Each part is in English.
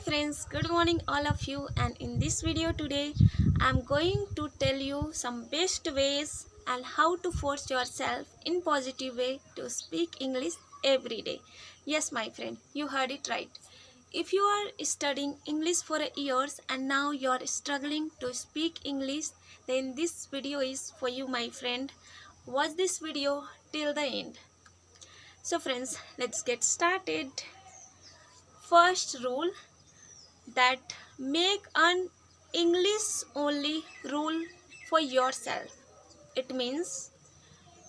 friends, good morning all of you, and in this video today I'm going to tell you some best ways and how to force yourself in positive way to speak English every day. Yes my friend, you heard it right. If you are studying English for years and now you are struggling to speak English, then this video is for you my friend. Watch this video till the end. So friends, let's get started. First rule, that make an English only rule for yourself. It means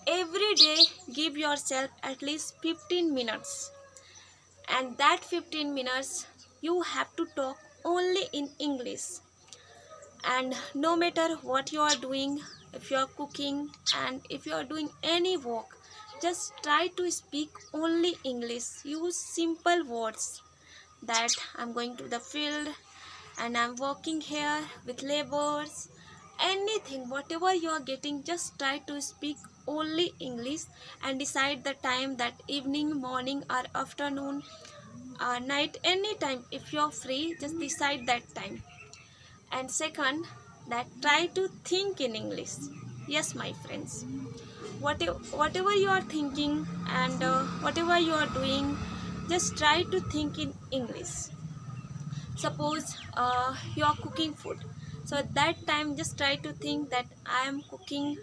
every day give yourself at least 15 minutes, and that 15 minutes you have to talk only in English. And no matter what you are doing, if you are cooking and if you are doing any work, just try to speak only English. Use simple words that I'm going to the field and I'm working here with laborers. Anything, whatever you are getting, just try to speak only English and decide the time, that evening, morning or afternoon or night, anytime. If you are free, just decide that time. And second, that try to think in English. Yes my friends, whatever you are thinking and whatever you are doing, just try to think in English. Suppose you are cooking food, so at that time just try to think that I am cooking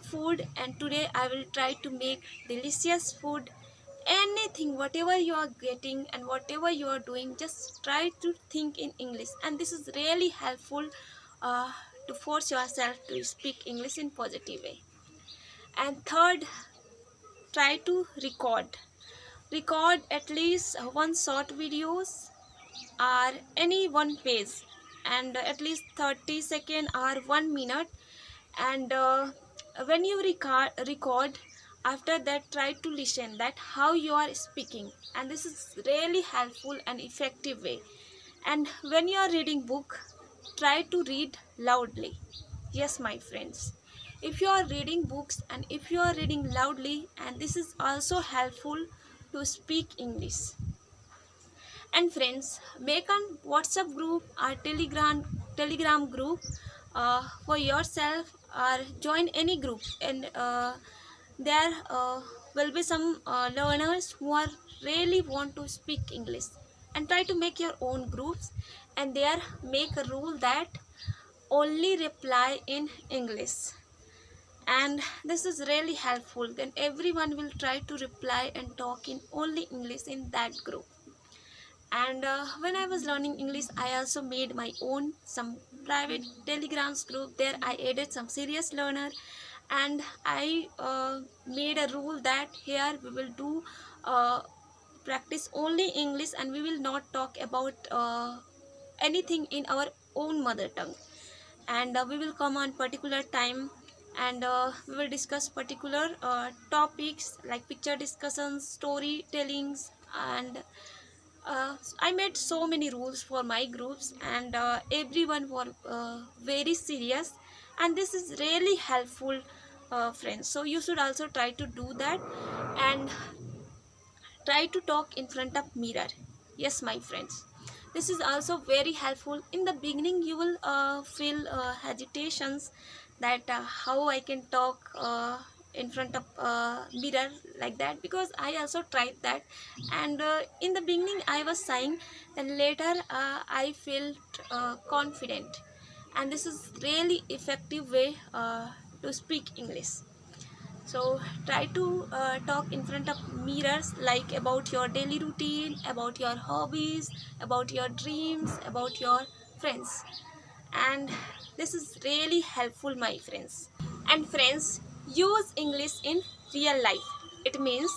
food and today I will try to make delicious food. Anything, whatever you are getting and whatever you are doing, just try to think in English, and this is really helpful uh, to force yourself to speak English in positive way. And third, try to record at least one short videos or any one page, and at least 30 seconds or 1 minute. And when you record, after that try to listen that how you are speaking, and this is really helpful and effective way. And when you are reading book, try to read loudly. Yes my friends, if you are reading books and if you are reading loudly, and this is also helpful to speak English. And friends, make a WhatsApp group or telegram group for yourself, or join any group, and there will be some learners who are really want to speak English, and try to make your own groups, and there make a rule that only reply in English. And this is really helpful, then everyone will try to reply and talk in only English in that group. And when I was learning English, I also made my own some private telegrams group. There I added some serious learner, and I made a rule that here we will do practice only English, and we will not talk about anything in our own mother tongue. And we will come on particular time, and we will discuss particular topics like picture discussions, storytellings. And I made so many rules for my groups, and everyone were very serious, and this is really helpful, friends. So you should also try to do that, and try to talk in front of mirror. Yes my friends, this is also very helpful. In the beginning you will feel hesitations that how I can talk in front of mirror like that, because I also tried that. And in the beginning I was sighing, then later I felt confident, and this is really effective way to speak English. So try to talk in front of mirrors, like about your daily routine, about your hobbies, about your dreams, about your friends. And this is really helpful my friends. And friends, use English in real life. It means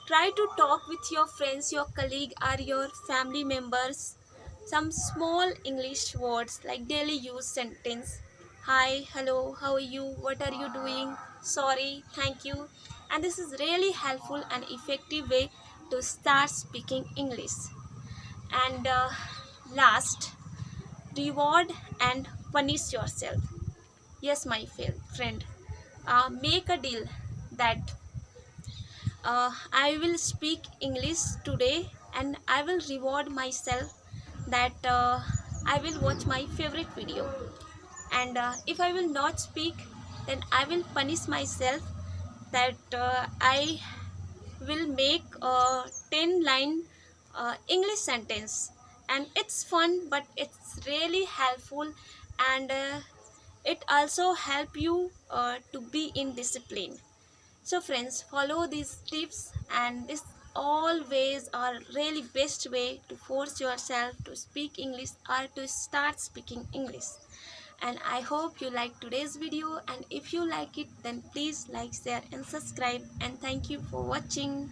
try to talk with your friends, your colleague or your family members. Some small English words like daily use sentence. Hi, hello, how are you, what are you doing, sorry, thank you. And this is really helpful and effective way to start speaking English. And last, reward and punish yourself. Yes my friend, make a deal that I will speak English today, and I will reward myself that I will watch my favorite video, and if I will not speak, then I will punish myself that I will make a 10 line English sentence. And it's fun, but it's really helpful, and it also help you to be in discipline. So friends, follow these tips, and this always are really best way to force yourself to speak English or to start speaking English. And I hope you like today's video, and if you like it, then please like, share and subscribe, and thank you for watching.